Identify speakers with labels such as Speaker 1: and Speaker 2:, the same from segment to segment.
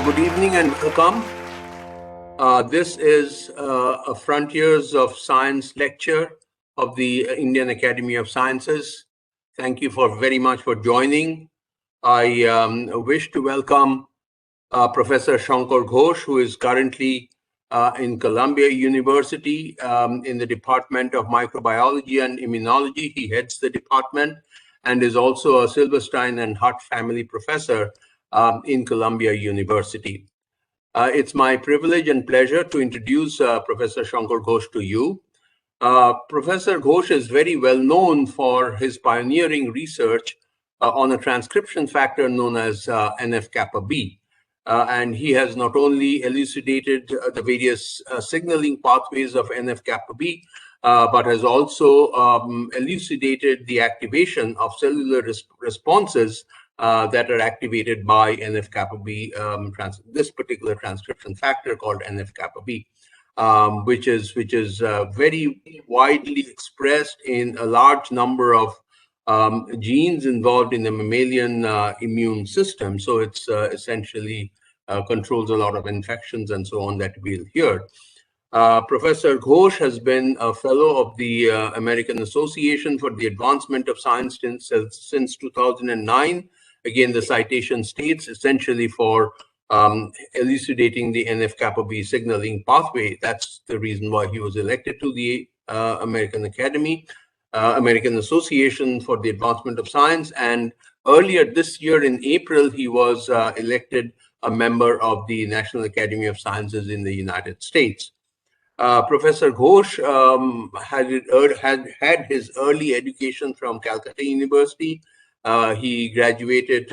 Speaker 1: Good evening and welcome. This is a Frontiers of Science lecture of the Indian Academy of Sciences. Thank you very much for joining. I wish to welcome Professor Sankar Ghosh, who is currently in Columbia University in the Department of Microbiology and Immunology. He heads the department and is also a Silverstein and Hutt family professor in Columbia University. It's my privilege and pleasure to introduce Professor Sankar Ghosh to you. Professor Ghosh is very well known for his pioneering research on a transcription factor known as NF-kappa B. And he has not only elucidated the various signaling pathways of NF-kappa B, but has also elucidated the activation of cellular responses that are activated by NF-kappa B, this particular transcription factor called NF-kappa B, which is very widely expressed in a large number of genes involved in the mammalian immune system. So it's essentially controls a lot of infections and so on that we'll hear. Professor Ghosh has been a fellow of the American Association for the Advancement of Science since 2009. Again, the citation states essentially for elucidating the NF-kappa B signaling pathway. That's the reason why he was elected to the American Association for the Advancement of Science. And earlier this year in April, he was elected a member of the National Academy of Sciences in the United States. Professor Ghosh had his early education from Calcutta University. He graduated,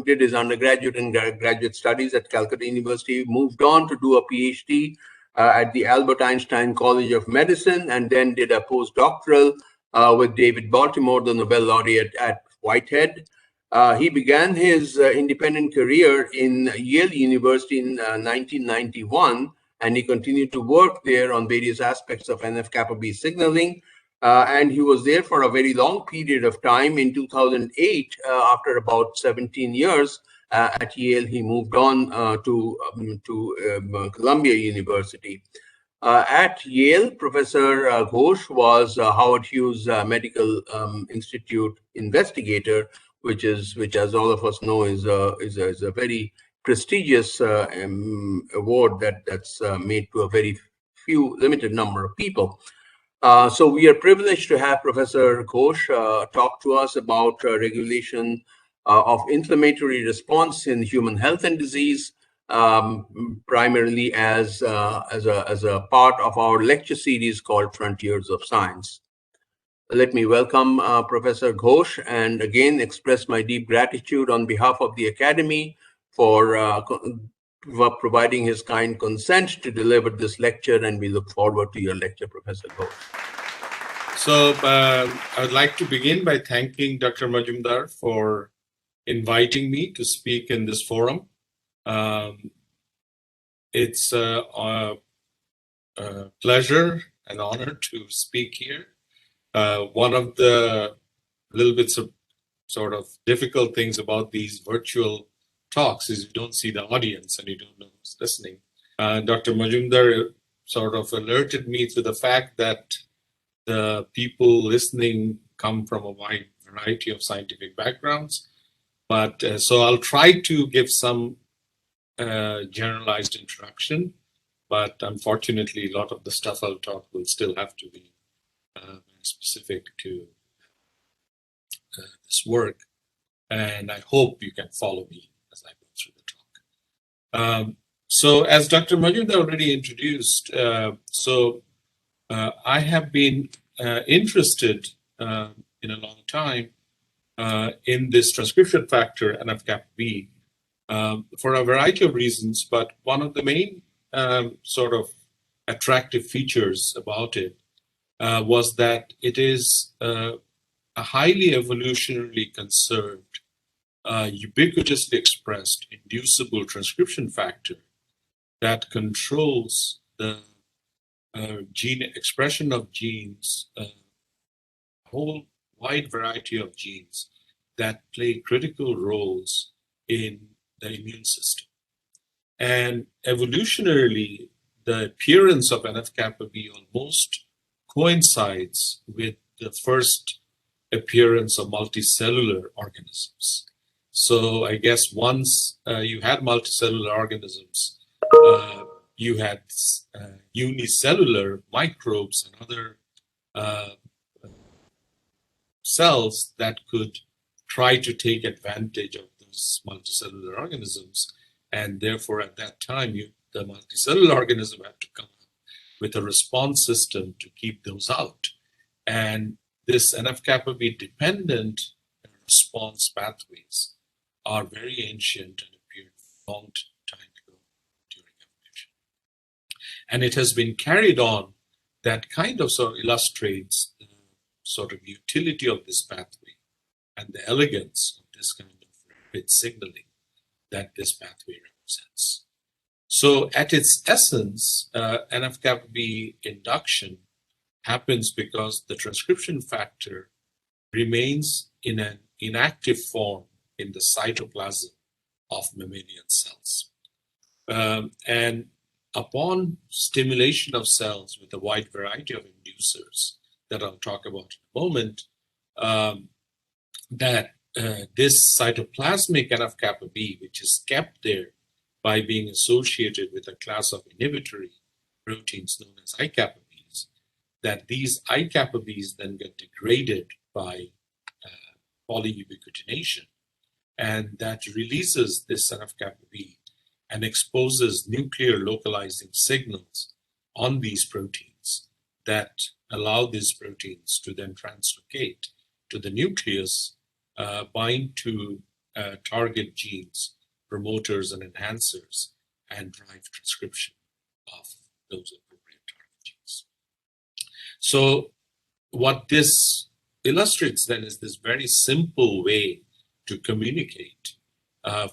Speaker 1: did his undergraduate and graduate studies at Calcutta University, moved on to do a PhD at the Albert Einstein College of Medicine, and then did a postdoctoral with David Baltimore, the Nobel laureate at Whitehead. He began his independent career in Yale University in 1991, and he continued to work there on various aspects of NF-kappa B signaling. And he was there for a very long period of time. In 2008, after about 17 years at Yale, he moved on to Columbia University. At Yale, Professor Ghosh was Howard Hughes Medical Institute investigator, which, as all of us know, is a very prestigious award that's made to a very limited number of people. So we are privileged to have Professor Ghosh talk to us about regulation of inflammatory response in human health and disease, primarily as a part of our lecture series called Frontiers of Science. Let me welcome Professor Ghosh and again express my deep gratitude on behalf of the Academy for providing his kind consent to deliver this lecture, and we look forward to your lecture, Professor Ghosh.
Speaker 2: So I would like to begin by thanking Dr. Majumdar for inviting me to speak in this forum. It's a pleasure and honor to speak here. One of the little bits of sort of difficult things about these virtual talks is you don't see the audience and you don't know who's listening. Dr. Majumdar sort of alerted me to the fact that the people listening come from a wide variety of scientific backgrounds. But so I'll try to give some generalized introduction, but unfortunately, a lot of the stuff I'll talk will still have to be very specific to this work. And I hope you can follow me as I go through the talk. So as Dr. Majumdar already introduced, I have been interested in a long time in this transcription factor NF-kappa B for a variety of reasons, but one of the main sort of attractive features about it was that it is a highly evolutionarily conserved, ubiquitously expressed inducible transcription factor that controls the gene expression of genes, a whole wide variety of genes that play critical roles in the immune system. And evolutionarily, the appearance of NF-kappa B almost coincides with the first appearance of multicellular organisms. So I guess once you had multicellular organisms, you had unicellular microbes and other cells that could try to take advantage of those multicellular organisms. And therefore, at that time, the multicellular organism had to come up with a response system to keep those out. And this NF-kappa B dependent response pathways are very ancient and appeared a long time ago during evolution. And it has been carried on that kind of sort of illustrates the sort of utility of this pathway and the elegance of this kind of rapid signaling that this pathway represents. So at its essence, NF-kappa B induction happens because the transcription factor remains in an inactive form in the cytoplasm of mammalian cells. And upon stimulation of cells with a wide variety of inducers that I'll talk about in a moment, this cytoplasmic NF-kappa B, which is kept there by being associated with a class of inhibitory proteins known as I-kappa Bs, that these I-kappa Bs then get degraded by polyubiquitination, and that releases this NF-kappa B and exposes nuclear localizing signals on these proteins that allow these proteins to then translocate to the nucleus, bind to target genes, promoters and enhancers, and drive transcription of those appropriate target genes. So what this illustrates then is this very simple way to communicate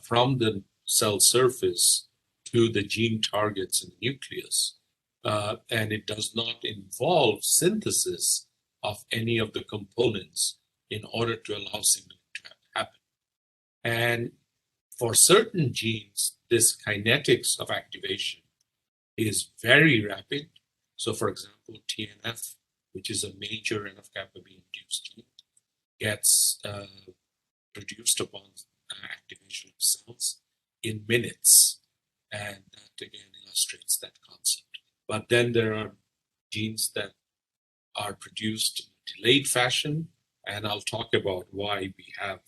Speaker 2: from the cell surface to the gene targets in the nucleus. And it does not involve synthesis of any of the components in order to allow signaling to happen. And for certain genes, this kinetics of activation is very rapid. So for example, TNF, which is a major NF-kappa B induced gene, gets produced upon activation of cells in minutes. And that again illustrates that concept. But then there are genes that are produced in a delayed fashion, and I'll talk about why we have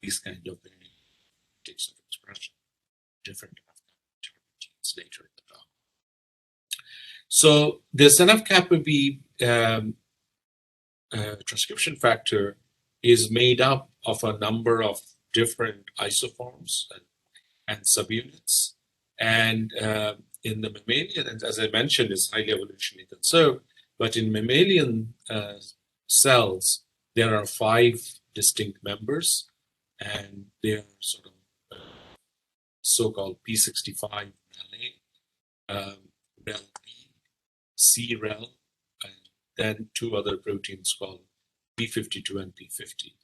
Speaker 2: these kind of kinetics of expression, different genes later in the talk. So this NF-kappa B transcription factor is made up of a number of different isoforms and subunits. And in the mammalian, and as I mentioned, is highly evolutionarily conserved, but in mammalian cells, there are 5 distinct members, and they are sort of so-called P65 REL-A, REL-B, C-REL, and then 2 other proteins called P52 and P50.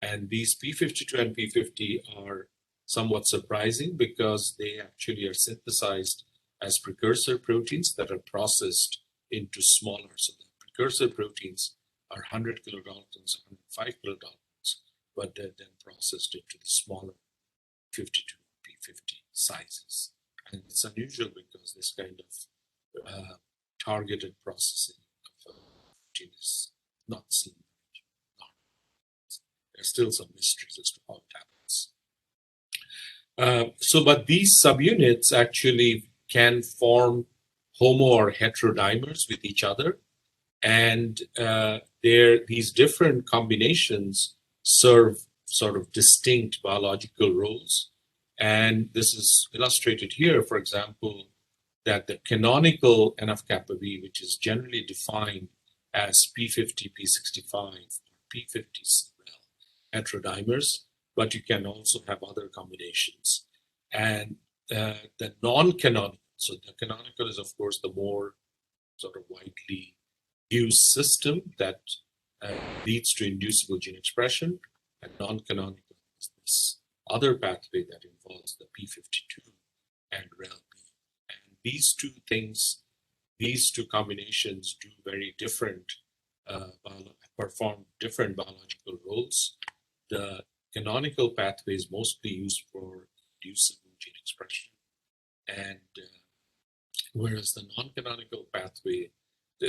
Speaker 2: And these P52 and P50 are somewhat surprising because they actually are synthesized as precursor proteins that are processed into smaller. So the precursor proteins are 100 kilodaltons, 105 kilodaltons, but they're then processed into the smaller 52 P50 sizes. And it's unusual because this kind of targeted processing of a protein is not seen. There's still some mysteries as to how it happens. But these subunits actually can form homo or heterodimers with each other. And these different combinations serve sort of distinct biological roles. And this is illustrated here, for example, that the canonical NF-kappa B, which is generally defined as P50, P65, or P50 heterodimers, but you can also have other combinations. And the non-canonical, so the canonical is of course the more sort of widely used system that leads to inducible gene expression, and non-canonical is this other pathway that involves the P52 and REL-B these two things, these two combinations do very different, perform different biological roles. The canonical pathway is mostly used for inducing gene expression, and whereas the non-canonical pathway,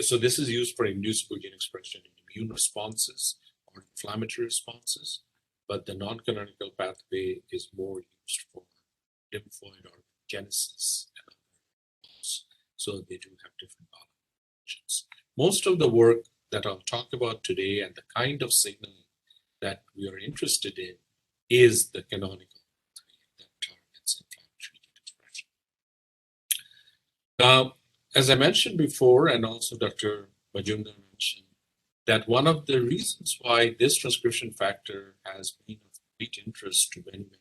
Speaker 2: so this is used for inducible gene expression in immune responses or inflammatory responses, but the non-canonical pathway is more used for lymphoid organogenesis and other roles. So they do have different functions. Most of the work that I'll talk about today and the kind of signaling that we are interested in is the canonical pathway that targets inflammatory gene expression. As I mentioned before, and also Dr. Majumdar mentioned, that one of the reasons why this transcription factor has been of great interest to many, many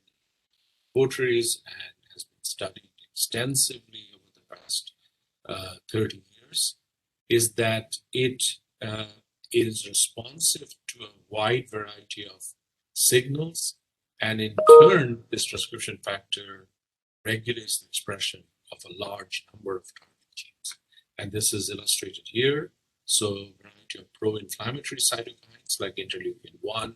Speaker 2: laboratories and has been studied extensively over the past 30 years is that it is responsive to a wide variety of signals, and in turn, this transcription factor regulates the expression of a large number of target genes. And this is illustrated here. So a variety of pro-inflammatory cytokines like interleukin-1,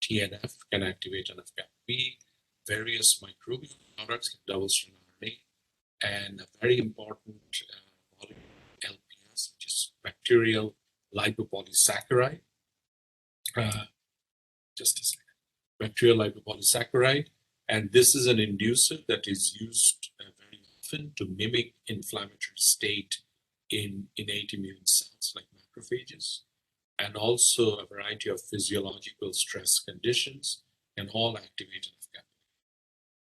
Speaker 2: TNF can activate NF-κB, various microbial products like double-stranded RNA, and a very important molecule, LPS, which is bacterial lipopolysaccharide. Just a second. Bacterial lipopolysaccharide, and this is an inducer that is used very often to mimic inflammatory state in innate immune cells like macrophages, and also a variety of physiological stress conditions can all activate NF-κB.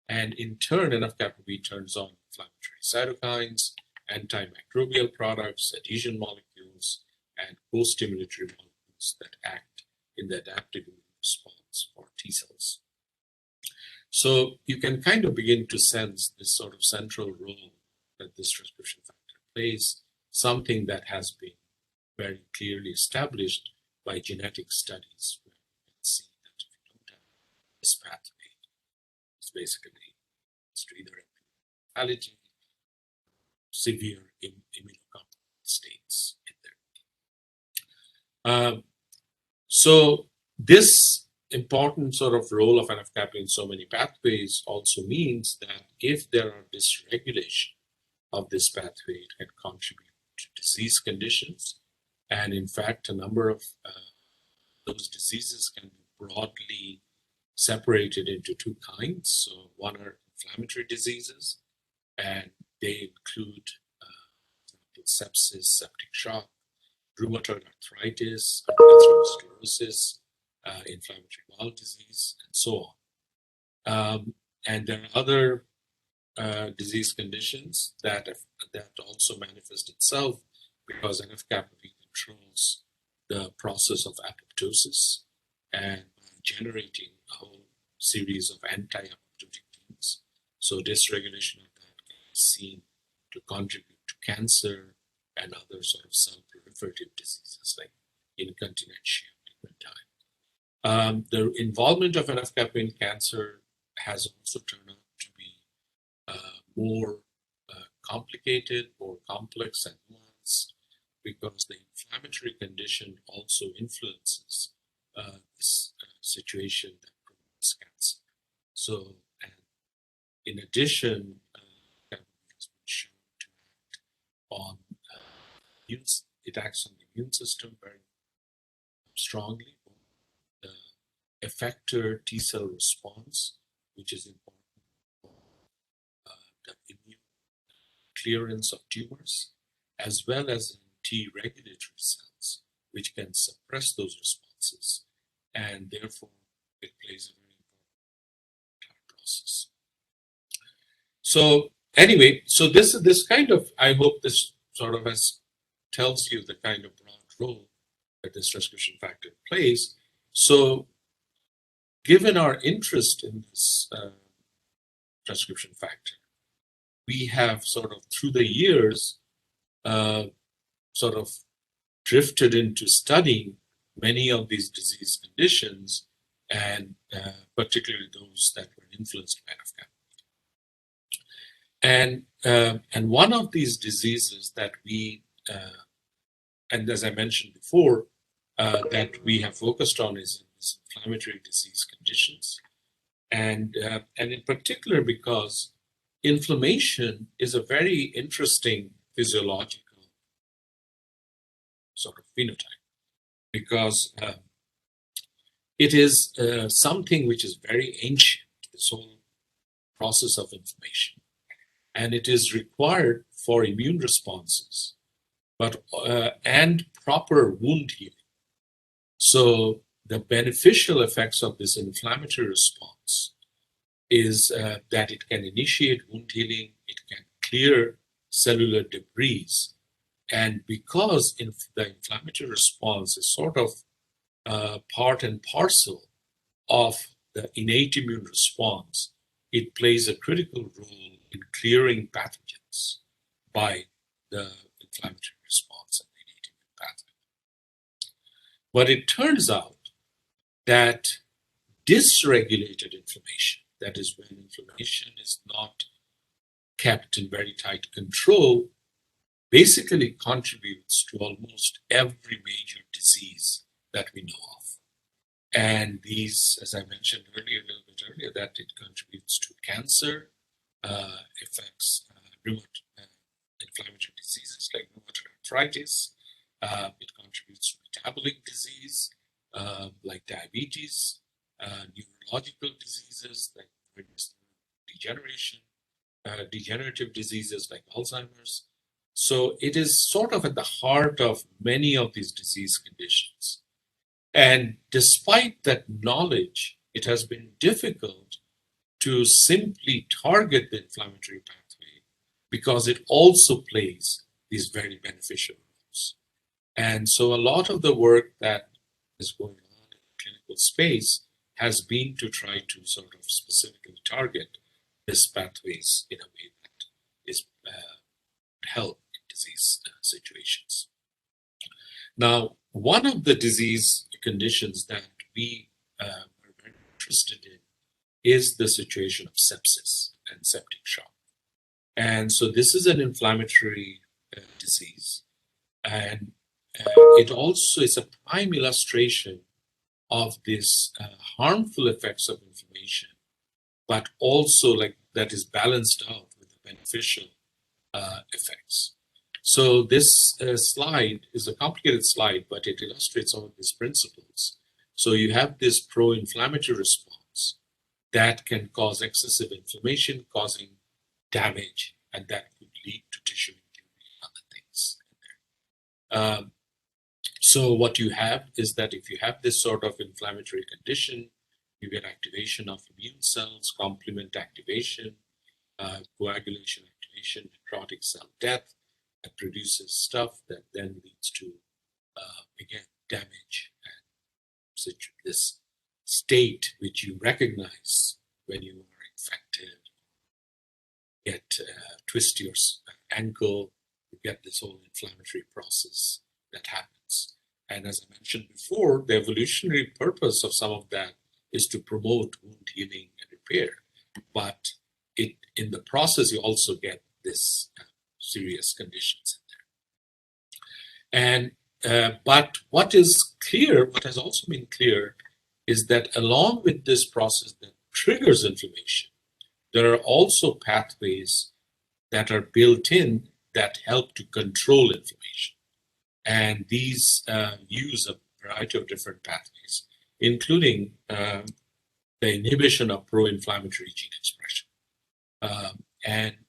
Speaker 2: And in turn, NF-κB turns on inflammatory cytokines, antimicrobial products, adhesion molecules, and co-stimulatory molecules that act in the adaptive immune response for T cells. So you can kind of begin to sense this sort of central role that this transcription factor plays, something that has been very clearly established by genetic studies, where you can see that if you don't have this pathway, it's basically either allergy, severe immunocompromised states in there. So this important sort of role of NF-κB in so many pathways also means that if there are dysregulation of this pathway, it can contribute to disease conditions. And in fact, a number of those diseases can be broadly separated into two kinds. So one are inflammatory diseases, and they include sepsis, septic shock, rheumatoid arthritis, atherosclerosis, inflammatory bowel disease, and so on. And there are other disease conditions that also manifest itself because NF-κB controls the process of apoptosis and generating a whole series of anti-apoptotic genes. So dysregulation of that can be seen to contribute to cancer and other sort of cell proliferative diseases like incontinentia and infantile. The involvement of NF-κB in cancer has also turned out to be more complicated, more complex and nuanced, because the inflammatory condition also influences this situation that promotes cancer. So, and in addition, it has been shown to act on it acts on the immune system very strongly. The effector T cell response, which is important for the immune clearance of tumors, as well as in T regulatory cells, which can suppress those responses, and therefore it plays a very important process. So anyway, so this kind of, I hope this sort of tells you the kind of broad role that this transcription factor plays. So given our interest in this transcription factor, we have sort of through the years sort of drifted into studying many of these disease conditions, and particularly those that were influenced by NF-κB. And one of these diseases that we, and as I mentioned before, that we have focused on is inflammatory disease conditions. And in particular because inflammation is a very interesting physiological sort of phenotype, because it is something which is very ancient, this whole process of inflammation, and it is required for immune responses, but and proper wound healing. So the beneficial effects of this inflammatory response is that it can initiate wound healing, it can clear cellular debris, and because the inflammatory response is sort of part and parcel of the innate immune response, it plays a critical role in clearing pathogens by the inflammatory response and the innate immune pathway. But it turns out that dysregulated inflammation, that is when inflammation is not kept in very tight control, basically contributes to almost every major disease that we know of. And these, as I mentioned earlier, a little bit earlier, that it contributes to cancer, affects inflammatory diseases like rheumatoid arthritis. It contributes to metabolic disease like diabetes, neurological diseases like degeneration, degenerative diseases like Alzheimer's. So it is sort of at the heart of many of these disease conditions. And despite that knowledge, it has been difficult to simply target the inflammatory pathway because it also plays these very beneficial roles. And so a lot of the work that is going on in the clinical space has been to try to sort of specifically target these pathways in a way that is help in disease situations. Now, one of the disease conditions that we are very interested in is the situation of sepsis and septic shock. And so this is an inflammatory disease, and it also is a prime illustration of this harmful effects of inflammation, but also like that is balanced out with the beneficial effects. So this slide is a complicated slide, but it illustrates some of these principles. So you have this pro-inflammatory response that can cause excessive inflammation, causing damage, and that could lead to tissue injury and other things. So what you have is that if you have this sort of inflammatory condition, you get activation of immune cells, complement activation, coagulation activation, necrotic cell death, that produces stuff that then leads to, again, damage and this state which you recognize when you are infected, twist your ankle, you get this whole inflammatory process that happens. And as I mentioned before, the evolutionary purpose of some of that is to promote wound healing and repair. But in the process, you also get this serious conditions in there. And but what is clear, what has also been clear, is that along with this process that triggers inflammation, there are also pathways that are built in that help to control inflammation. And these use a variety of different pathways, including the inhibition of pro-inflammatory gene expression. And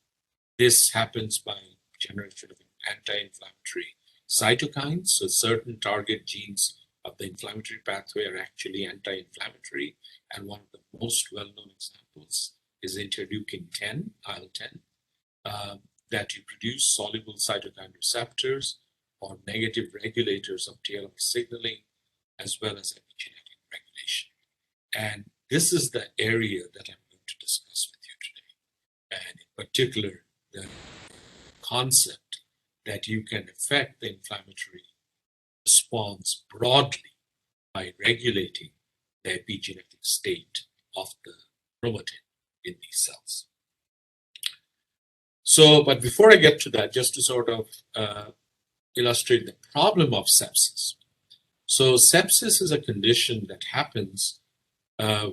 Speaker 2: this happens by generation of anti-inflammatory cytokines. So certain target genes of the inflammatory pathway are actually anti-inflammatory. And one of the most well-known examples is interleukin-10, IL-10, that you produce soluble cytokine receptors or negative regulators of TLR signaling, as well as epigenetic regulation. And this is the area that I'm going to discuss with you today. And in particular, the concept that you can affect the inflammatory response broadly by regulating the epigenetic state of the chromatin in these cells. But before I get to that, just to sort of illustrate the problem of sepsis. So sepsis is a condition that happens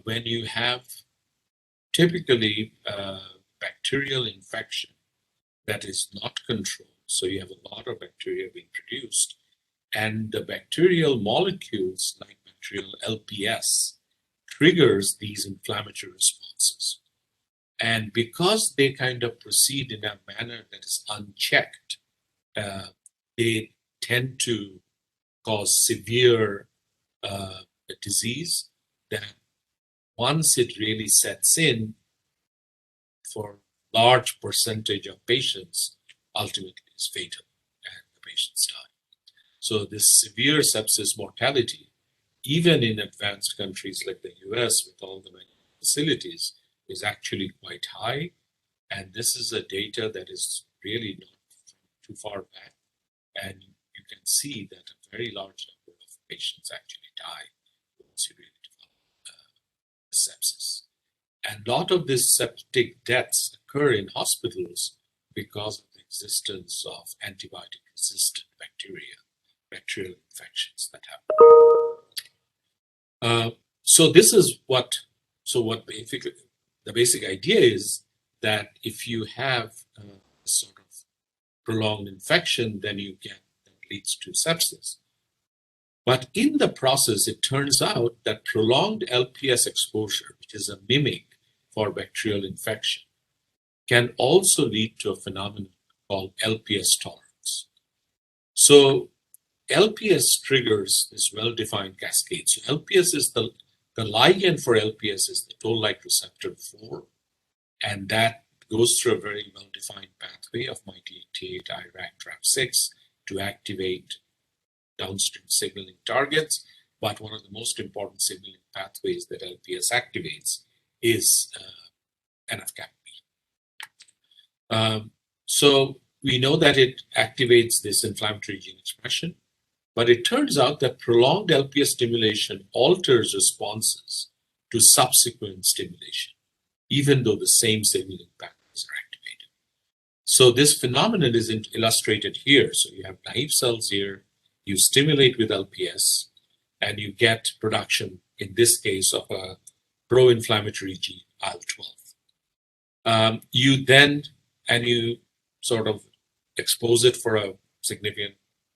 Speaker 2: when you have typically bacterial infection that is not controlled. So you have a lot of bacteria being produced, and the bacterial molecules like bacterial LPS triggers these inflammatory responses. And because they kind of proceed in a manner that is unchecked, they tend to cause severe disease that once it really sets in, for large percentage of patients, ultimately is fatal and the patients die. So this severe sepsis mortality, even in advanced countries like the US with all the facilities, is actually quite high. And this is a data that is really not too far back. And you can see that a very large number of patients actually die once you really develop sepsis. And a lot of these septic deaths occur in hospitals because of the existence of antibiotic-resistant bacterial infections that happen. So this is what basically the basic idea is that if you have sort of prolonged infection, then that leads to sepsis. But in the process, it turns out that prolonged LPS exposure, which is a mimic for bacterial infection, can also lead to a phenomenon called LPS tolerance. So LPS triggers this well-defined cascade. So LPS is the ligand for LPS is the toll-like receptor 4, and that goes through a very well-defined pathway of MyD88, IRAC, TRAP6 to activate downstream signaling targets. But one of the most important signaling pathways that LPS activates is NF-κB. So we know that it activates this inflammatory gene expression, but it turns out that prolonged LPS stimulation alters responses to subsequent stimulation, even though the same signaling pathways are activated. So this phenomenon is illustrated here. So you have naive cells here, you stimulate with LPS, and you get production, in this case, of a pro-inflammatory gene, IL-12. You sort of expose it for a significant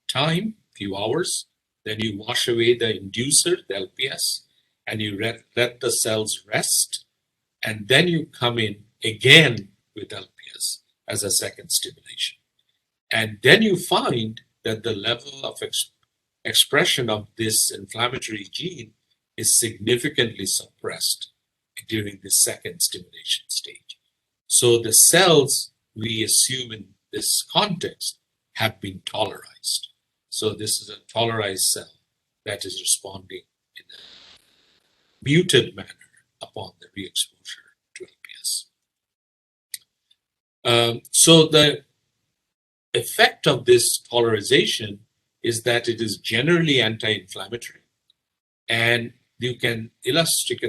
Speaker 2: time, few hours, then you wash away the inducer, the LPS, and you let the cells rest, and then you come in again with LPS as a second stimulation. And then you find that the level of expression of this inflammatory gene is significantly suppressed during the second stimulation stage. So the cells, we assume in this context, have been tolerized. So this is a tolerized cell that is responding in a muted manner upon the re-exposure to LPS. So the effect of this tolerization is that it is generally anti-inflammatory, and you can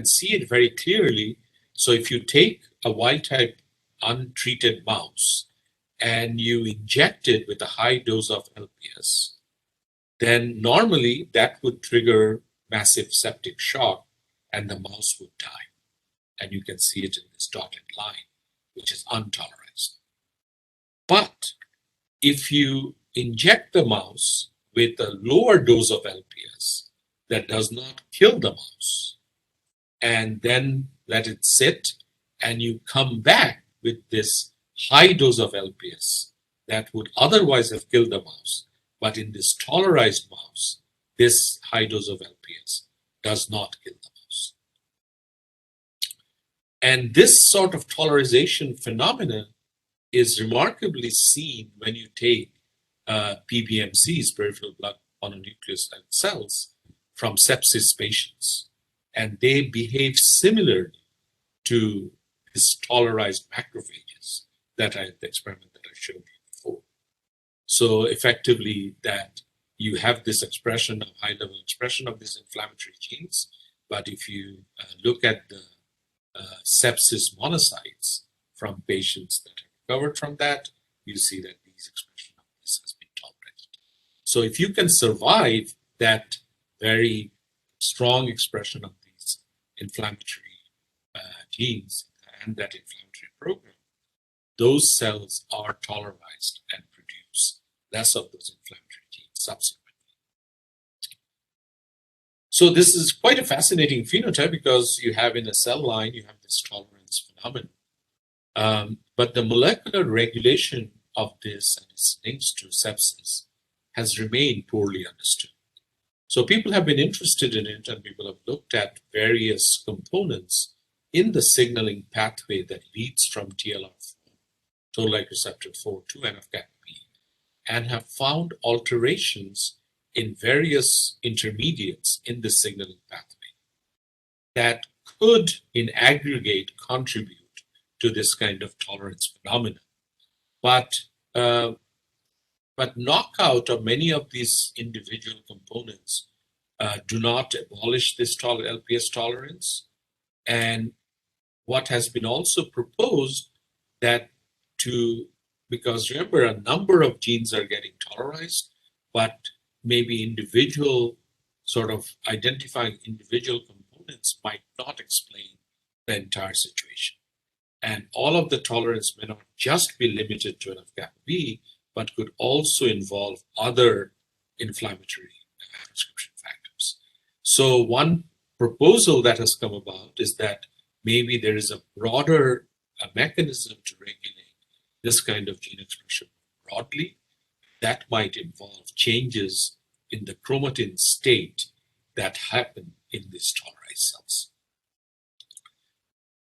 Speaker 2: see it very clearly. So if you take a wild-type untreated mouse and you inject it with a high dose of LPS, then normally that would trigger massive septic shock and the mouse would die. And you can see it in this dotted line, which is untolerized. But if you inject the mouse with a lower dose of LPS that does not kill the mouse, and then let it sit, and you come back with this high dose of LPS that would otherwise have killed the mouse, but in this tolerized mouse, this high dose of LPS does not kill the mouse. And this sort of tolerization phenomenon is remarkably seen when you take PBMCs, peripheral blood mononuclear cells, from sepsis patients. And they behave similarly to these tolerized macrophages that the experiment that I showed you before. So effectively that you have this expression of high-level expression of these inflammatory genes, but if you look at the sepsis monocytes from patients that have recovered from that, you see that these expression of this has been tolerated. So if you can survive that very strong expression of these inflammatory genes and that inflammatory program, those cells are tolerized and produce less of those inflammatory genes subsequently. So this is quite a fascinating phenotype because you have in a cell line, you have this tolerance phenomenon. But the molecular regulation of this and its links to sepsis has remained poorly understood. So people have been interested in it, and people have looked at various components in the signaling pathway that leads from TLR4, toll-like receptor 4 to NF-κB, and have found alterations in various intermediates in the signaling pathway that could, in aggregate, contribute to this kind of tolerance phenomenon. But knockout of many of these individual components do not abolish this LPS tolerance. And what has been also proposed that because remember, a number of genes are getting tolerized, but maybe individual sort of identifying individual components might not explain the entire situation. And all of the tolerance may not just be limited to NF-κB, but could also involve other inflammatory transcription factors. So one proposal that has come about is that maybe there is a broader mechanism to regulate this kind of gene expression broadly that might involve changes in the chromatin state that happen in these tolerized cells.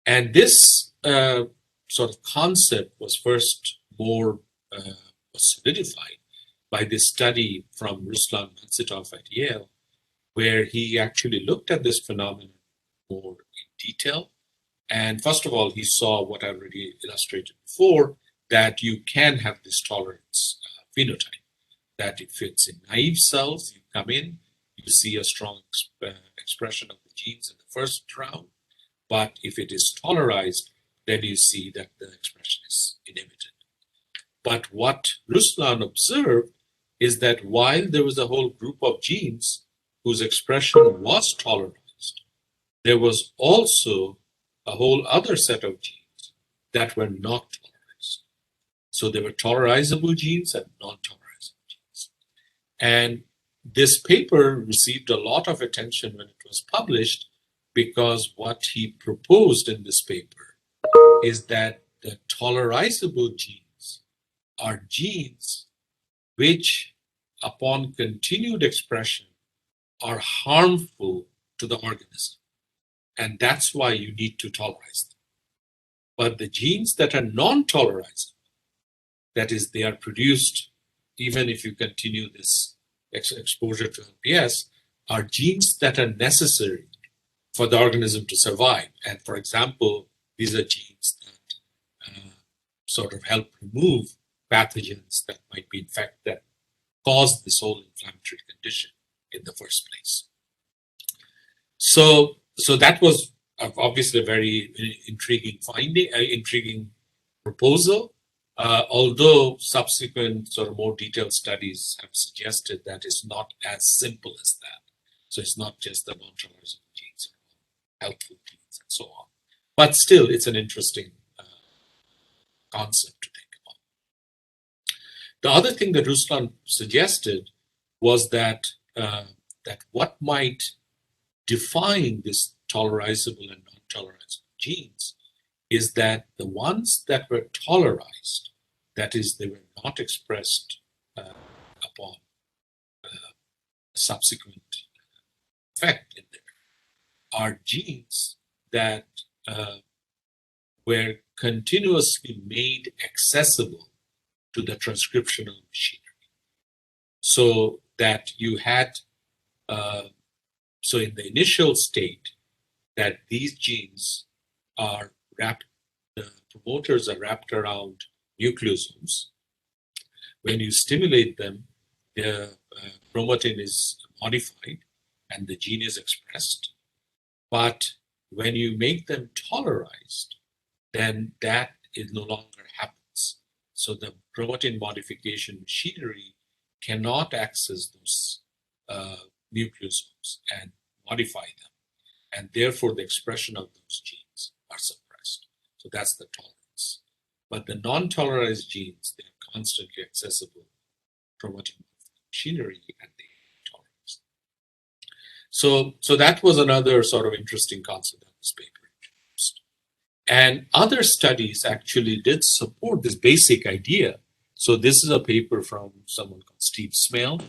Speaker 2: And this sort of concept was first more solidified by this study from Ruslan Mansitov at Yale, where he actually looked at this phenomenon more in detail. And first of all, he saw what I already illustrated before, that you can have this tolerance phenotype, that if it's in naive cells, you come in, you see a strong expression of the genes in the first round, but if it is tolerized, then you see that the expression is inhibited. But what Ruslan observed is that while there was a whole group of genes whose expression was tolerized, there was also a whole other set of genes that were not tolerized. So there were tolerizable genes and non-tolerizable genes. And this paper received a lot of attention when it was published, because what he proposed in this paper is that the tolerizable genes are genes which, upon continued expression, are harmful to the organism. And that's why you need to tolerize them. But the genes that are non-tolerizable, that is, they are produced even if you continue this exposure to LPS, are genes that are necessary for the organism to survive. And for example, these are genes that sort of help remove pathogens that might be infected, that cause this whole inflammatory condition in the first place. So that was obviously a very intriguing finding, intriguing proposal. Although subsequent sort of more detailed studies have suggested that it's not as simple as that. So it's not just the non-tolerizable genes, helpful genes, and so on. But still, it's an interesting concept to think about. The other thing that Ruslan suggested was that what might define this tolerizable and non-tolerizable genes is that the ones that were tolerized, that is, they were not expressed upon subsequent effect in there, are genes that were continuously made accessible to the transcriptional machinery. So that you had, so in the initial state, that these genes are wrapped, the promoters are wrapped around nucleosomes. When you stimulate them, the chromatin is modified and the gene is expressed. But when you make them tolerized, then that is no longer happens. So the chromatin modification machinery cannot access those nucleosomes and modify them. And therefore, the expression of those genes are suppressed. So that's the tolerance. But the non-tolerized genes, they are constantly accessible chromatin machinery and they tolerance. So that was another sort of interesting concept that this paper introduced. And other studies actually did support this basic idea. So this is a paper from someone called Steve Smale.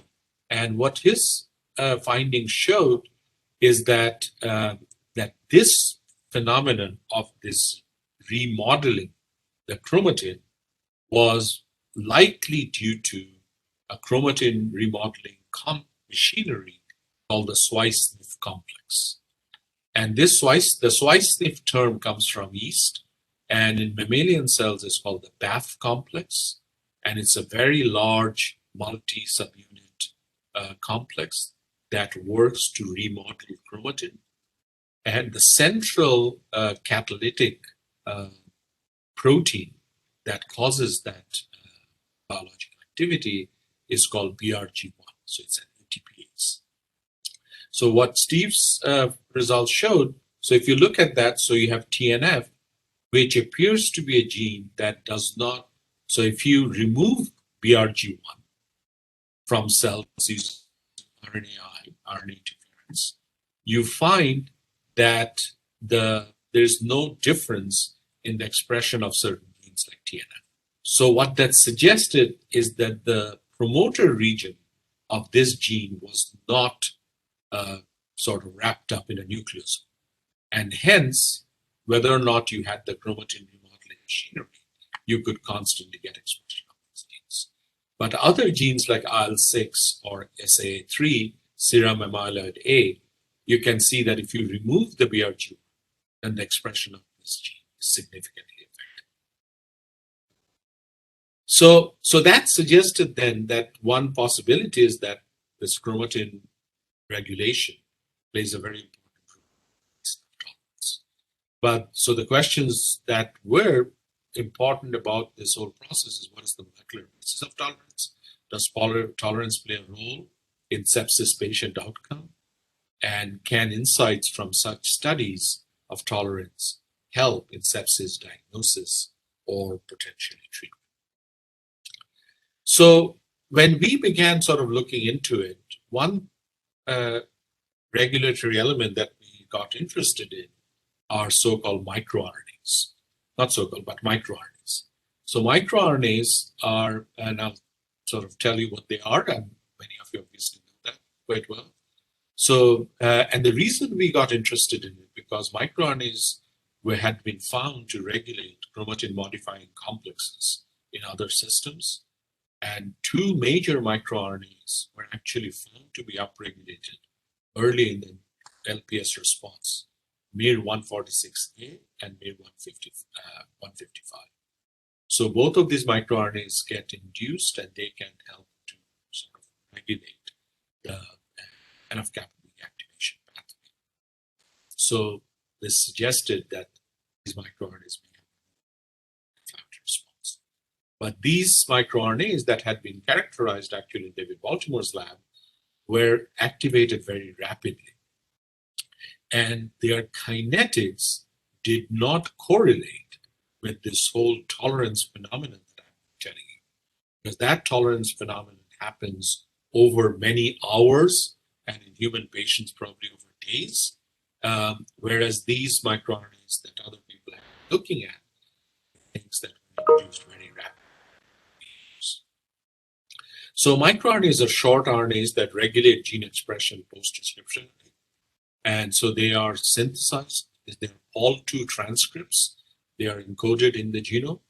Speaker 2: And what his findings showed is that that this phenomenon of this remodeling the chromatin was likely due to a chromatin remodeling machinery called the Swice-Smith complex. And this the Swice-Smith term comes from yeast, and in mammalian cells it's called the BAF complex, and it's a very large multi-subunit complex that works to remodel chromatin. And the central catalytic protein that causes that biological activity is called BRG1. So it's an ATPase. So what Steve's results showed, so if you look at that, so you have TNF, which appears to be a gene that does not, so if you remove BRG1 from cells using RNA interference, you find that there's no difference in the expression of certain genes like TNF. So what that suggested is that the promoter region of this gene was not sort of wrapped up in a nucleosome. And hence, whether or not you had the chromatin remodeling machinery, you could constantly get expression of these genes. But other genes like IL-6 or SAA3, serum amyloid A, you can see that if you remove the BRG1, then the expression of this gene is significantly affected. So that suggested then that one possibility is that this chromatin regulation plays a very important role in tolerance. But so the questions that were important about this whole process is, what is the molecular basis of tolerance? Does tolerance play a role in sepsis patient outcome? And can insights from such studies of tolerance help in sepsis diagnosis or potentially treatment? So when we began sort of looking into it, one regulatory element that we got interested in are so-called microRNAs. Not so-called, but microRNAs. So microRNAs are, and I'll sort of tell you what they are, and many of you obviously know that quite well. So, and the reason we got interested in it, because microRNAs had been found to regulate chromatin modifying complexes in other systems. And two major microRNAs were actually found to be upregulated early in the LPS response, MIR146A and MIR155. So both of these microRNAs get induced and they can help to sort of regulate the NF-kappa B activation pathway. So this suggested that these microRNAs may have an inflammatory response. But these microRNAs that had been characterized actually in David Baltimore's lab were activated very rapidly. And their kinetics did not correlate with this whole tolerance phenomenon that I'm telling you. Because that tolerance phenomenon happens over many hours, and in human patients probably over days, whereas these microRNAs that other people are looking at, things that were induced very rapidly. So microRNAs are short RNAs that regulate gene expression post-transcription. And so they are synthesized. They're all two transcripts. They are encoded in the genome,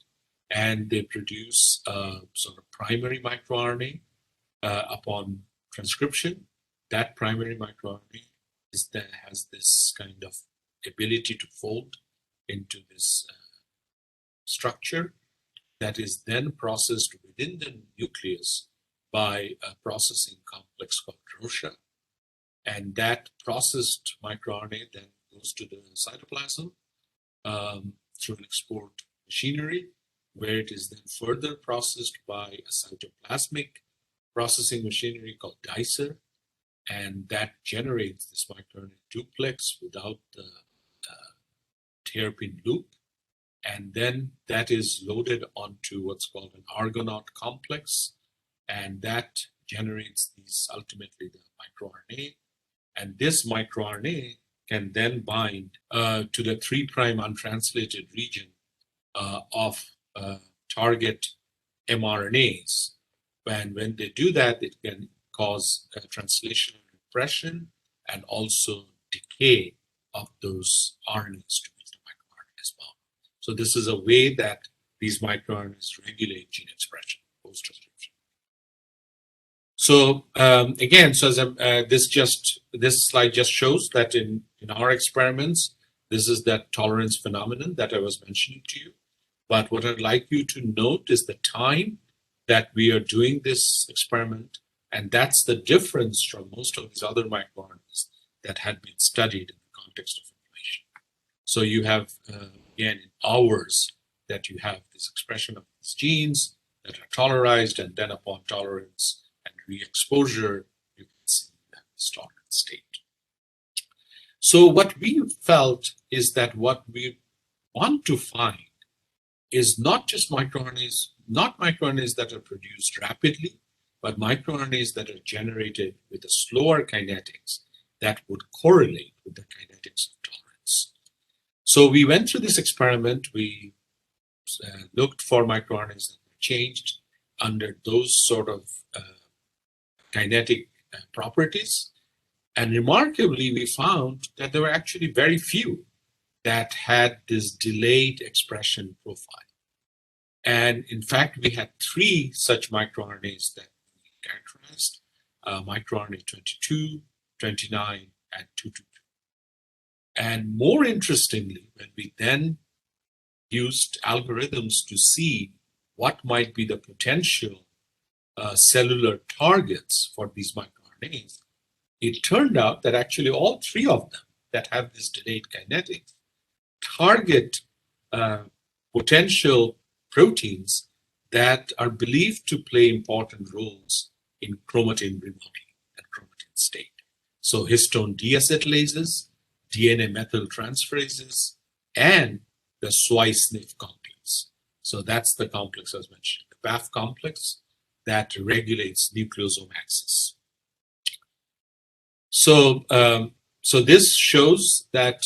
Speaker 2: and they produce sort of primary microRNA upon transcription. That primary microRNA has this kind of ability to fold into this structure that is then processed within the nucleus by a processing complex called Ghosh. And that processed microRNA then goes to the cytoplasm through an export machinery, where it is then further processed by a cytoplasmic processing machinery called dicer, and that generates this microRNA duplex without the terpene loop. And then that is loaded onto what's called an Argonaut complex, and that generates these ultimately the microRNA. And this microRNA can then bind to the 3' untranslated region of target mRNAs. And when they do that, it can cause translational repression and also decay of those RNAs to which the microRNA is bound. So this is a way that these microRNAs regulate gene expression post-transcription. So again, so as this slide just shows that in our experiments, this is that tolerance phenomenon that I was mentioning to you. But what I'd like you to note is the time that we are doing this experiment, and that's the difference from most of these other microRNAs that had been studied in the context of inflammation. So you have, again, in hours that you have this expression of these genes that are tolerized, and then upon tolerance and re-exposure, you can see this tolerant state. So what we felt is that what we want to find is not just microRNAs, not microRNAs that are produced rapidly, but microRNAs that are generated with a slower kinetics that would correlate with the kinetics of tolerance. So we went through this experiment. We looked for microRNAs that were changed under those sort of kinetic properties. And remarkably, we found that there were actually very few that had this delayed expression profile. And in fact, we had 3 such microRNAs that we characterized, microRNA 22, 29, and 222. And more interestingly, when we then used algorithms to see what might be the potential cellular targets for these microRNAs, it turned out that actually all 3 of them that have this delayed kinetics target potential proteins that are believed to play important roles in chromatin remodeling and chromatin state. So histone deacetylases, DNA methyltransferases, and the SWI/SNF complex. So that's the complex I was mentioning, the BAF complex that regulates nucleosome axis. So, so this shows that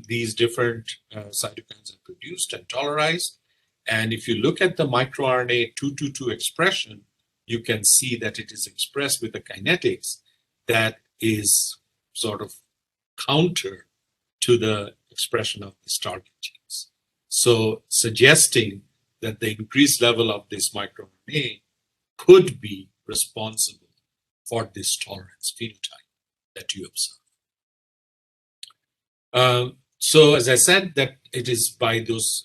Speaker 2: these different cytokines are produced and tolerized. And if you look at the microRNA 222 expression, you can see that it is expressed with a kinetics that is sort of counter to the expression of these target genes. So suggesting that the increased level of this microRNA could be responsible for this tolerance phenotype that you observe. So as I said, that it is by those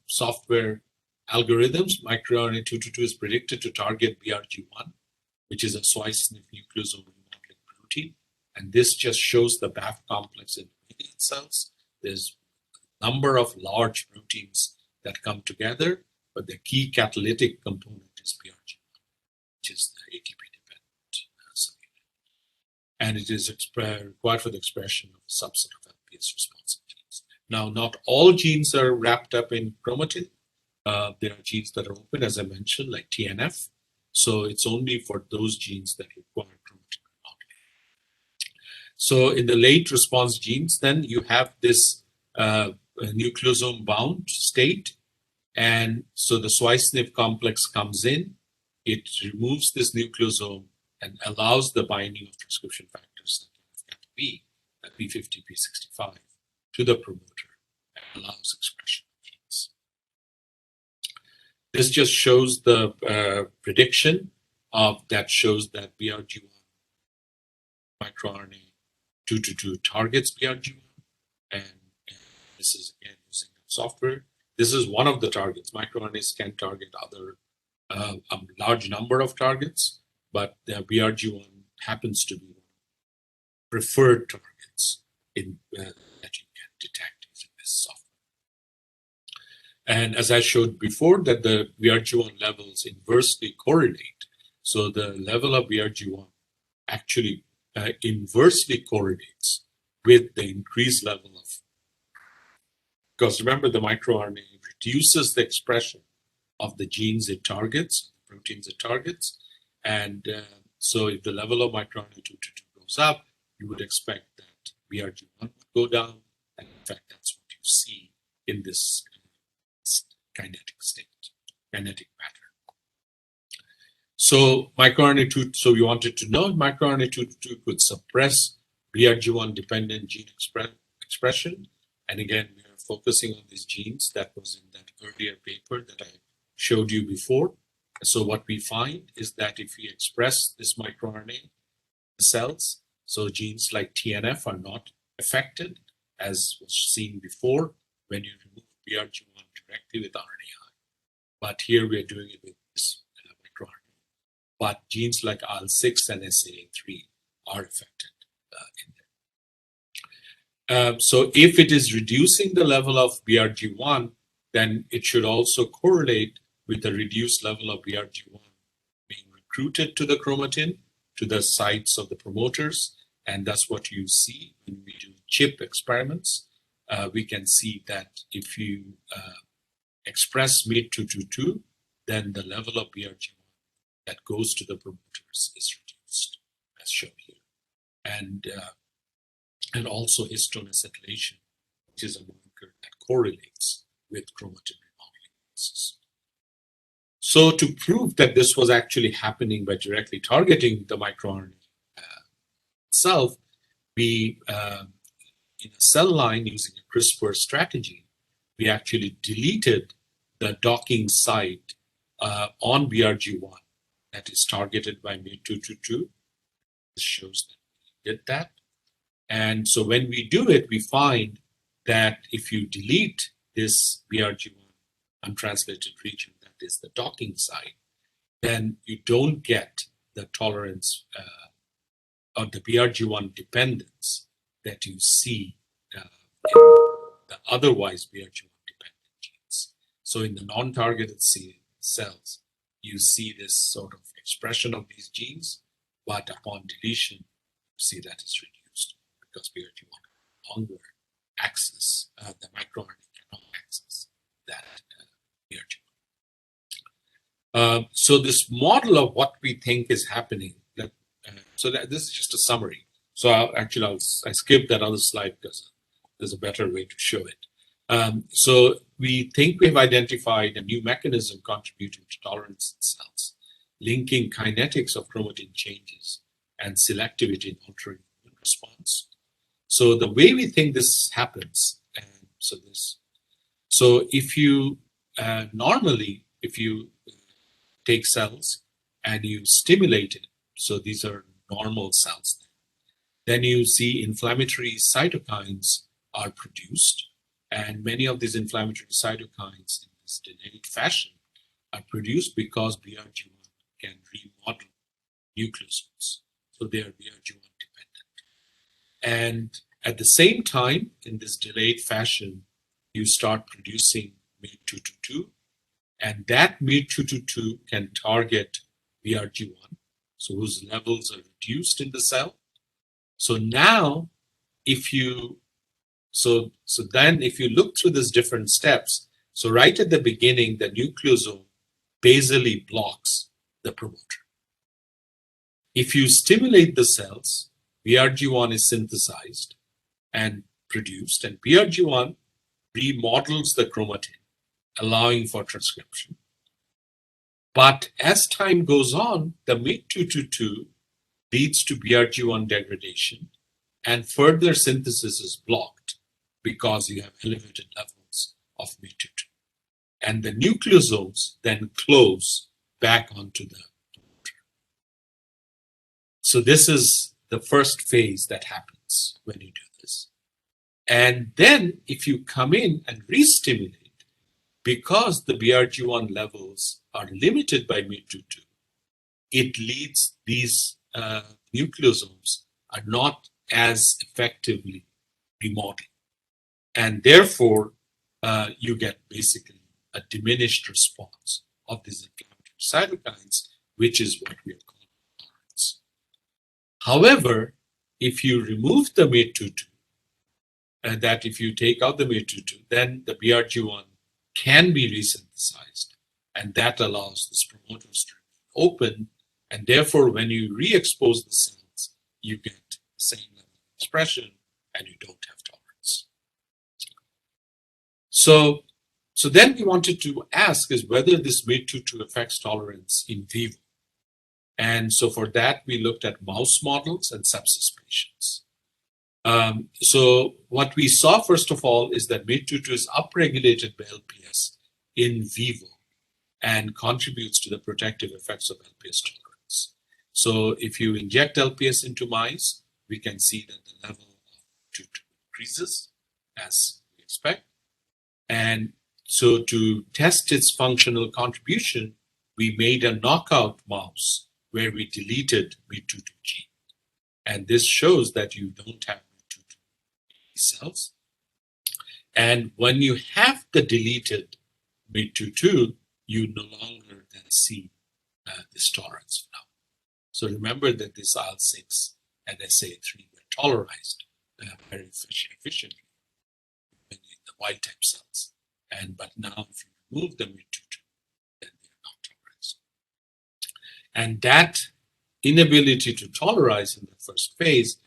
Speaker 2: software algorithms, microRNA 222 is predicted to target BRG1, which is a SWI/SNF nucleosome remodeling protein. And this just shows the BAF complex in mammalian cells. There's a number of large proteins that come together, but the key catalytic component is BRG1, which is the ATP-dependent subunit. And it is required for the expression of a subset of LPS responsive genes. Now, not all genes are wrapped up in chromatin. There are genes that are open, as I mentioned, like TNF. So it's only for those genes that require chromatin remodeling. So in the late response genes, then you have this nucleosome bound state. And so the SWI/SNF complex comes in, it removes this nucleosome and allows the binding of transcription factors like NF-κB, P50, P65 to the promoter and allows expression of genes. This just shows the prediction of that shows that BRG1 microRNA 222 targets BRG1, and this is again using software. This is one of the targets. MicroRNAs can target other a large number of targets, but the BRG1 happens to be one of the preferred targets in that you can detect using this software. And as I showed before, that the BRG1 levels inversely correlate. So the level of BRG1 actually inversely correlates with the increased level of, because remember, the microRNA reduces the expression of the genes it targets, proteins it targets. And so if the level of microRNA 222 goes up, you would expect that BRG1 would go down. And in fact, that's what you see in this kinetic state, kinetic pattern. So microRNA 2, so we wanted to know if microRNA 222 could suppress BRG1 dependent gene expression. And again, we are focusing on these genes that was in that earlier paper that I showed you before. So what we find is that if we express this microRNA cells, so genes like TNF are not affected, as was seen before when you remove BRG1 directly with RNAi. But here we are doing it with this microRNA. But genes like IL-6 and SAA3 are affected in there. So if it is reducing the level of BRG1, then it should also correlate with the reduced level of BRG1 being recruited to the chromatin, to the sites of the promoters. And that's what you see when we do chip experiments. We can see that if you express MYD222, then the level of BRG1 that goes to the promoters is reduced, as shown here. And also histone acetylation, which is a marker that correlates with chromatin remodeling process. So to prove that this was actually happening by directly targeting the microRNA itself, we, in a cell line using a CRISPR strategy, we actually deleted the docking site on BRG1 that is targeted by MYD222. This shows that we did that. And so when we do it, we find that if you delete this BRG1 untranslated region, that is the docking site, then you don't get the tolerance or the BRG1 dependence that you see in the otherwise BRG1 dependent genes. So in the non-targeted cells, you see this sort of expression of these genes, but upon deletion, you see that is reduced because BRG1 can no longer access, the microRNA cannot access that BRG1. So this model of what we think is happening, so this is just a summary. So I skipped that other slide because there's a better way to show it. So we think we've identified a new mechanism contributing to tolerance in cells, linking kinetics of chromatin changes and selectivity in altering immune response. So the way we think this happens, and so if you normally, if you take cells and you stimulate it, so these are normal cells, then you see inflammatory cytokines are produced, and many of these inflammatory cytokines in this delayed fashion are produced because BRG1 can remodel nucleosomes, so they are BRG1 dependent. And at the same time, in this delayed fashion, you start producing MYD222, and that MYD222 can target BRG1, so whose levels are reduced in the cell. So now, if you, then if you look through these different steps, so right at the beginning, the nucleosome basally blocks the promoter. If you stimulate the cells, BRG1 is synthesized and produced, and BRG1 remodels the chromatin, allowing for transcription. But as time goes on, the MYD222 leads to BRG1 degradation, and further synthesis is blocked because you have elevated levels of MYD222. And the nucleosomes then close back onto the promoter. So this is the first phase that happens when you do this. And then if you come in and re-stimulate, because the BRG1 levels are limited by MYD222, it leads these nucleosomes are not as effectively remodeled. And therefore, you get basically a diminished response of these inflammatory cytokines, which is what we are calling tolerance. However, if you remove the MATE2/2, and that if you take out the MATE2/2, then the BRG1 can be resynthesized, and that allows this promoters to remain open, and therefore when you re-expose the cells, you get the same level of expression, and you don't have tolerance. So then we wanted to ask is whether this MATE2/2 affects tolerance in vivo. And so for that, we looked at mouse models and sepsis patients. So what we saw, first of all, is that MATE2/2 is upregulated by LPS in vivo and contributes to the protective effects of LPS tolerance. So if you inject LPS into mice, we can see that the level of MATE2/2 increases as we expect. And so to test its functional contribution, we made a knockout mouse where we deleted MATE2/2 gene. And this shows that you don't have MATE2/2 cells. And when you have the deleted MATE2/2, you no longer then see this tolerance now. So remember that this IL-6 and SA3 were tolerized very efficiently in the wild type cells. But now if you remove the MATE2/2, then they are not tolerized. And that inability to tolerize in the first phase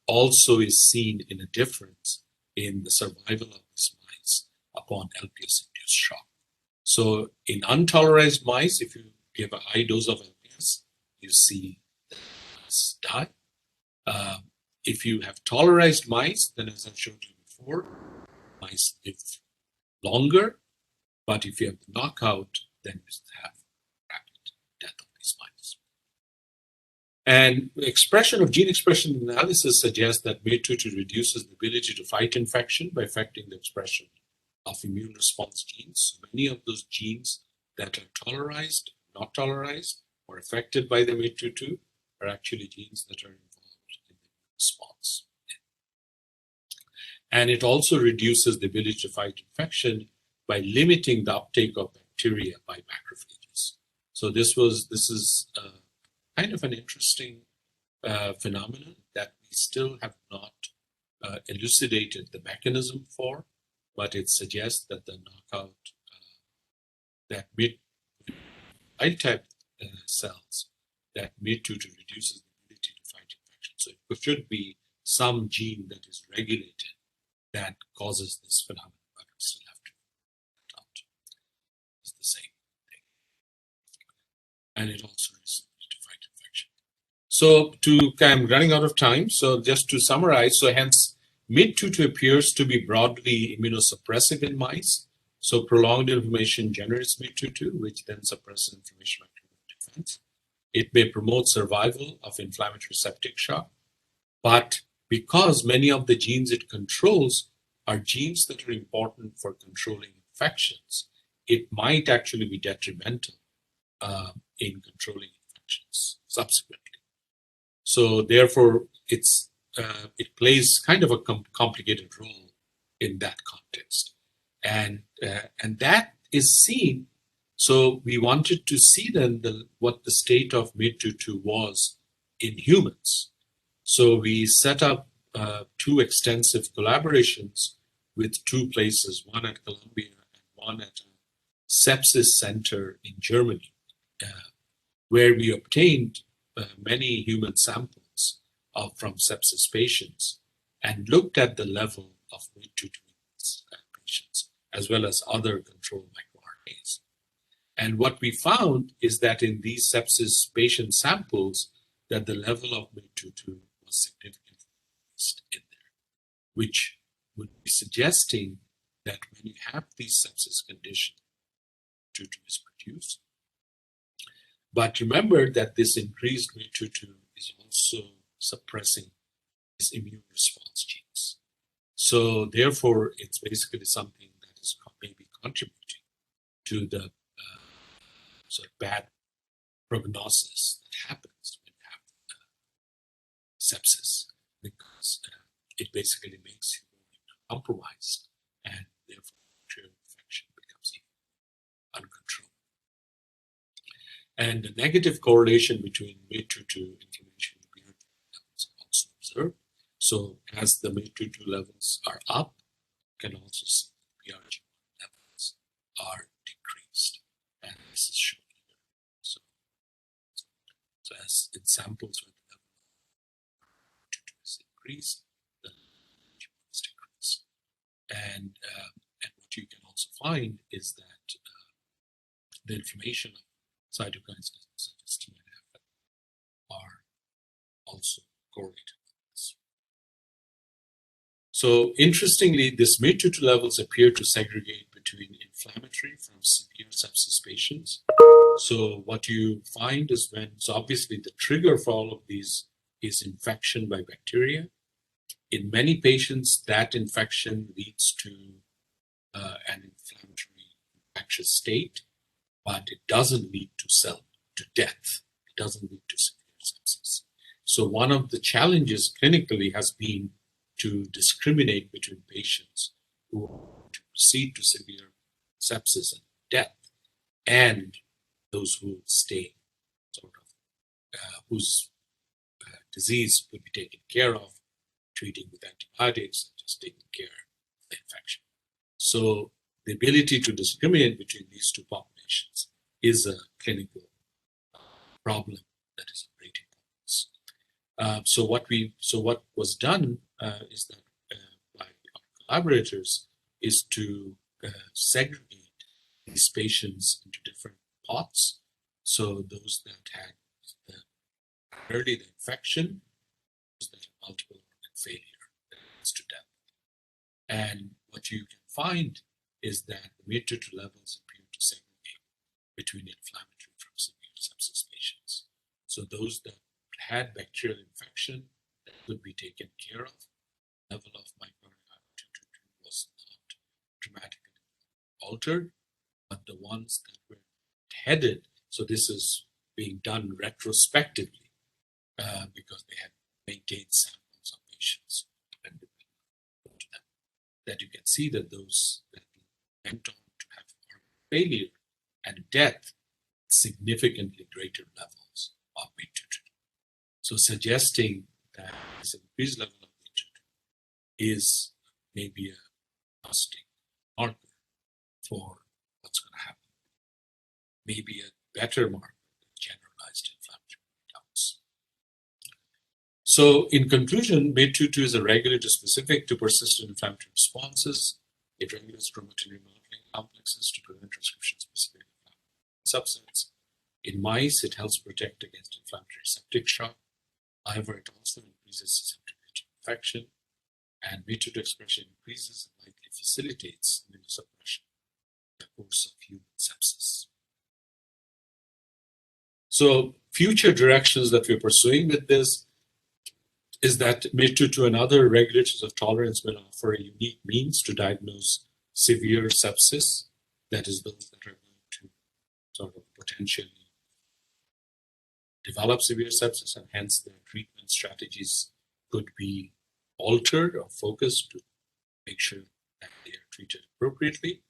Speaker 2: also is seen in a difference in the survival of these mice upon LPS-induced shock. So in untolerized mice, if you give a high dose of LPS, you see the mice die. If you have tolerized mice, then as I showed you before, mice live longer. But if you have the knockout, then you have rapid death of these mice. And gene expression analysis suggests that MATE2/2 reduces the ability to fight infection by affecting the expression of immune response genes. So many of those genes that are tolerized, not tolerized, or affected by the MATE2/2 are actually genes that are involved in the response. And it also reduces the ability to fight infection by limiting the uptake of bacteria by macrophages. So this is kind of an interesting phenomenon that we still have not elucidated the mechanism for, but it suggests that the knockout that wild type cells that MATE2/2 reduces the ability to fight infection. So it should be some gene that is regulated that causes this phenomenon, but we still have to figure it out. It's the same thing. And it also is to fight infection. So I'm running out of time. So just to summarize, so hence MATE2/2 appears to be broadly immunosuppressive in mice. So prolonged inflammation generates MATE2/2, which then suppresses inflammation mechanism defense. It may promote survival of inflammatory septic shock, but because many of the genes it controls are genes that are important for controlling infections, it might actually be detrimental in controlling infections subsequently. So therefore, it plays kind of a complicated role in that context. And that is seen. So we wanted to see then what the state of MATE2/2 was in humans. So we set up two extensive collaborations with two places, one at Columbia and one at a sepsis center in Germany, where we obtained many human samples from sepsis patients and looked at the level of MATE2/2 patients, as well as other control microRNAs. And what we found is that in these sepsis patient samples, that the level of MATE2/2 was significantly increased in there, which would be suggesting that when you have these sepsis conditions, MATE2/2 is produced. But remember that this increased MATE2/2 is also suppressing these immune response genes. So therefore, it's basically something that is maybe contributing to the sort of bad prognosis that happens when you have sepsis, because it basically makes you more compromised, and therefore infection becomes even And the negative correlation between MATE2 inflammation and BRG levels also observed. So as the MATE2 levels are up, you can also see BRG levels are decreased. And this is shown here. So as in samples where the level of MATE2 is increased, the BRG is decreased. And what you can also find is that the inflammation of cytokines such as TNF are also correlated with this. So interestingly, this MATE2 levels appear to segregate between inflammatory from severe sepsis patients. So what you find is so obviously the trigger for all of these is infection by bacteria. In many patients, that infection leads to an inflammatory infectious state, but it doesn't lead to death. It doesn't lead to severe sepsis. So one of the challenges clinically has been to discriminate between patients who are to proceed to severe sepsis and death and those who stay sort of whose disease would be taken care of, treating with antibiotics, and just taking care of the infection. So the ability to discriminate between these two populations is a clinical problem that is of great importance. So what was done is that by our collaborators is to segregate these patients into different pots. So those that had early the infection, those that had multiple organ failure that leads to death. And what you can find is that the MATE2 levels appear to segregate between inflammatory from severe sepsis patients. So those that had bacterial infection that could be taken care of, level of MicroRNA was not dramatically altered, but the ones that were headed, so this is being done retrospectively because they had maintained samples of patients and that you can see that those that went on to have organ failure and death significantly greater levels of MATE2. So suggesting that this increased level of MATE2 is maybe a diagnostic marker for what's going to happen. Maybe a better marker than generalized inflammatory breakdowns. So in conclusion, MATE2 is a regulator specific to persistent inflammatory responses. It regulates chromatin remodeling complexes to prevent transcription-specific subsets. In mice, it helps protect against inflammatory septic shock. However, it also increases susceptibility to infection, and MATE2 expression increases and likely facilitates immunosuppression in the course of human sepsis. So future directions that we're pursuing with this is that MATE2 and other regulators of tolerance will offer a unique means to diagnose severe sepsis, that is those that are going to sort of potentially develop severe sepsis, and hence their treatment strategies could be altered or focused to make sure that they are treated appropriately,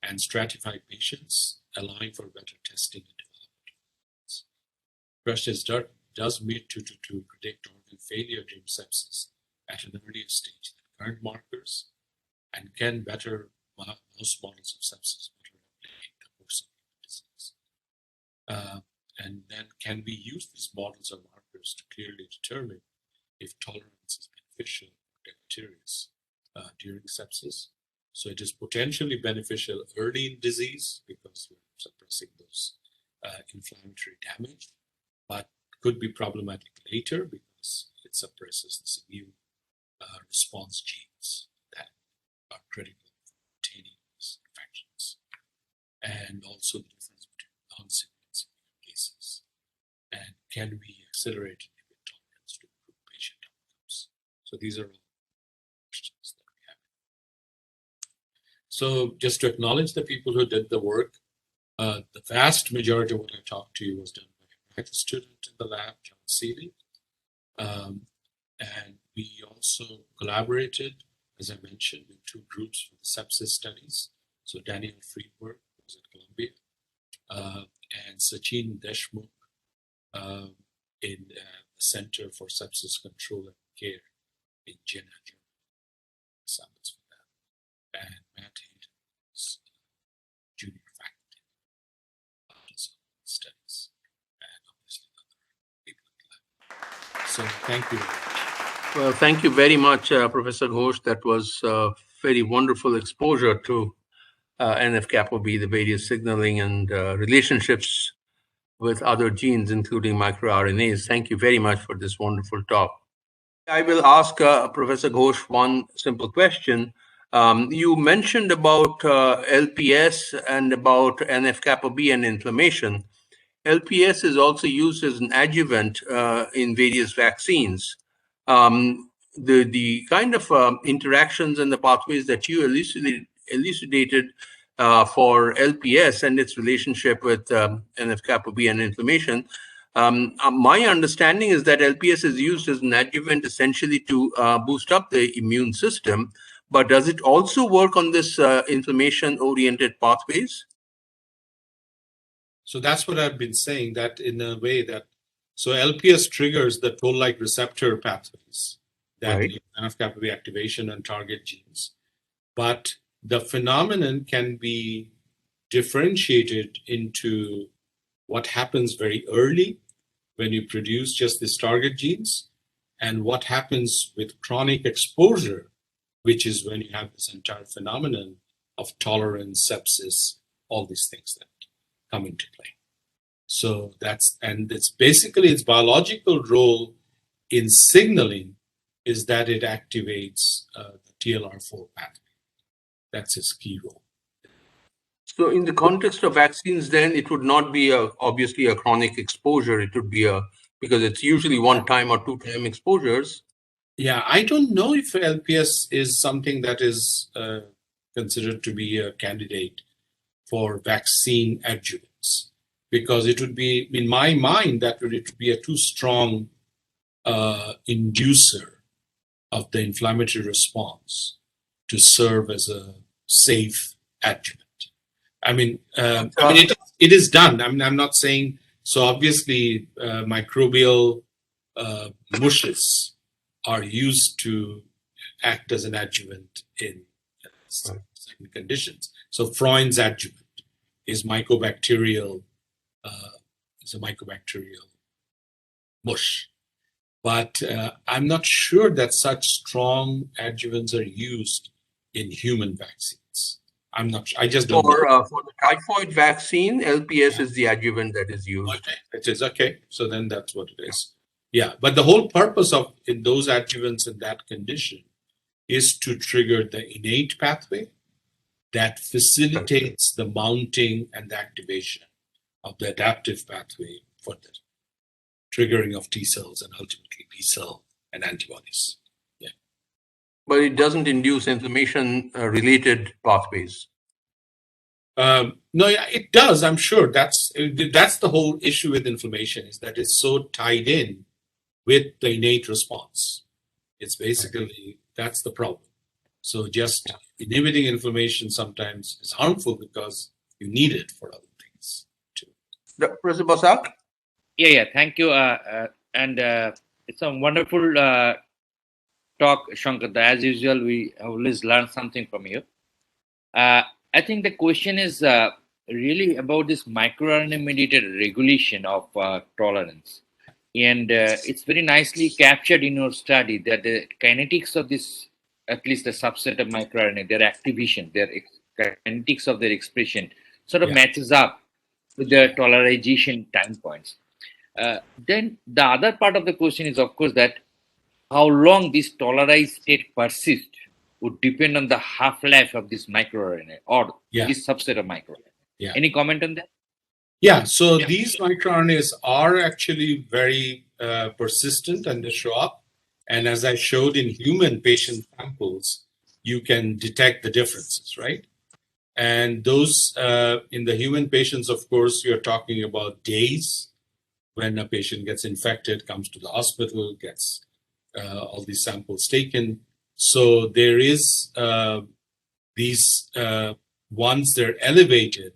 Speaker 2: and stratify patients, allowing for better testing and development. The question is, does MATE2 predict organ failure during sepsis at an earlier stage than current markers, and can better mouse models of sepsis better replicate the course of human disease? And then can we use these models or markers to clearly determine if tolerance is beneficial or deleterious during sepsis? So it is potentially beneficial early in disease because we're suppressing those inflammatory damage, but could be problematic later because it suppresses this immune response genes that are critical for maintaining these infections. And also the difference between non-severe and severe cases. And can we accelerate inhibit tolerance to improve patient outcomes? So these are all questions that we have. So just to acknowledge the people who did the work, the vast majority of what I talked to you was done by a student in the lab, John Seeley. And we also collaborated, as I mentioned, with two groups for the sepsis studies. So Daniel Friedberg was at Columbia, and Sachin Deshmukh in the Center for Sepsis Control and Care in Jena, Germany. Samples for that. And Matt Hayden's junior faculty studies, and obviously other people in the lab. So thank you.
Speaker 1: Well, thank you very much, Professor Ghosh. That was a very wonderful exposure to NF-kappa B, the various signaling and relationships with other genes, including microRNAs. Thank you very much for this wonderful talk. I will ask Professor Ghosh one simple question. You mentioned about LPS and about NF-kappa B and inflammation. LPS is also used as an adjuvant in various vaccines. The kind of interactions and the pathways that you elucidated for LPS and its relationship with NF-kappa B and inflammation, my understanding is that LPS is used as an adjuvant essentially to boost up the immune system, but does it also work on this inflammation-oriented pathways?
Speaker 2: So that's what I've been saying, that in a way that, so LPS triggers the toll-like receptor pathways that lead to NF-kappa B activation and target genes. But the phenomenon can be differentiated into what happens very early when you produce just these target genes, and what happens with chronic exposure, which is when you have this entire phenomenon of tolerance, sepsis, all these things that come into play. So that's, and it's basically its biological role in signaling is that it activates the TLR4 pathway. That's its key role.
Speaker 1: So in the context of vaccines, then it would not be obviously a chronic exposure. It would be because it's usually one-time or two-time exposures.
Speaker 2: Yeah, I don't know if LPS is something that is considered to be a candidate for vaccine adjuvants, because it would be, in my mind, that it would be a too strong inducer of the inflammatory response to serve as a safe adjuvant. I mean, it is done. I mean, I'm not saying, so obviously microbial mushes are used to act as an adjuvant in certain conditions. So Freund's adjuvant is mycobacterial, is a mycobacterial mush. But I'm not sure that such strong adjuvants are used in human vaccines. I'm not sure. I just don't know.
Speaker 1: For the typhoid vaccine, LPS is the adjuvant that is used.
Speaker 2: Okay. It is okay. So then that's what it is. Yeah. But the whole purpose of in those adjuvants in that condition is to trigger the innate pathway that facilitates the mounting and the activation of the adaptive pathway for the triggering of T cells and ultimately B cell and antibodies. Yeah.
Speaker 1: But it doesn't induce inflammation related pathways.
Speaker 2: No, yeah, it does. I'm sure that's the whole issue with inflammation, is that it's so tied in with the innate response. It's basically, that's the problem. So just inhibiting inflammation sometimes is harmful because you need it for other things too.
Speaker 1: Professor Basak?
Speaker 3: Yeah, thank you. And it's a wonderful talk, Shankar. As usual, we always learn something from you. I think the question is really about this microRNA mediated regulation of tolerance. And it's very nicely captured in your study that the kinetics of this, at least a subset of microRNA, their activation, their kinetics of their expression sort of matches up with the tolerization time points. Then the other part of the question is, of course, that how long this tolerized state persists would depend on the half-life of this microRNA or this subset of microRNA.
Speaker 2: Yeah.
Speaker 3: Any comment on that?
Speaker 2: Yeah, so these microRNAs are actually very persistent and they show up. And as I showed in human patient samples, you can detect the differences, right? And those in the human patients, of course, you're talking about days when a patient gets infected, comes to the hospital, gets all these samples taken. So there is these, once they're elevated,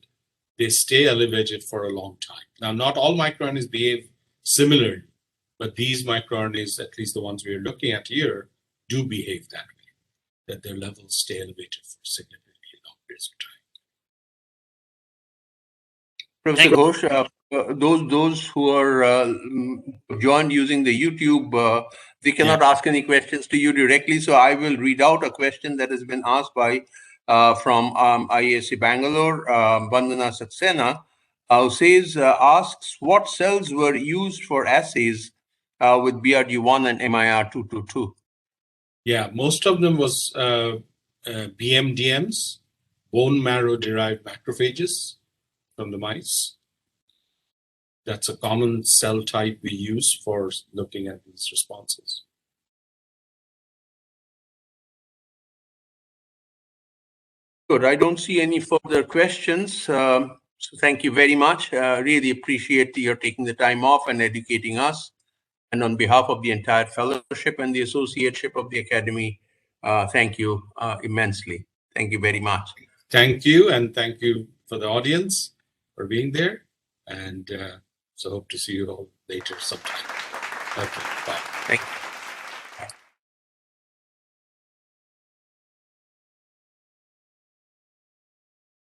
Speaker 2: they stay elevated for a long time. Now, not all microRNAs behave similarly, but these microRNAs, at least the ones we are looking at here, do behave that way, that their levels stay elevated for significantly long periods of time.
Speaker 1: Professor Ghosh, those who are joined using the YouTube, they cannot ask any questions to you directly. So I will read out a question that has been asked by from IAC Bangalore, Vandana Saxena, who says, asks what cells were used for assays with BRG1 and MIR222?
Speaker 2: Yeah, most of them was BMDMs, bone marrow-derived macrophages from the mice. That's a common cell type we use for looking at these responses.
Speaker 1: Good. I don't see any further questions. So thank you very much. Really appreciate your taking the time off and educating us. And on behalf of the entire fellowship and the associateship of the Academy, thank you immensely. Thank you very much.
Speaker 2: Thank you, and thank you for the audience for being there. And so hope to see you all later sometime. Okay, bye.
Speaker 1: Thank you.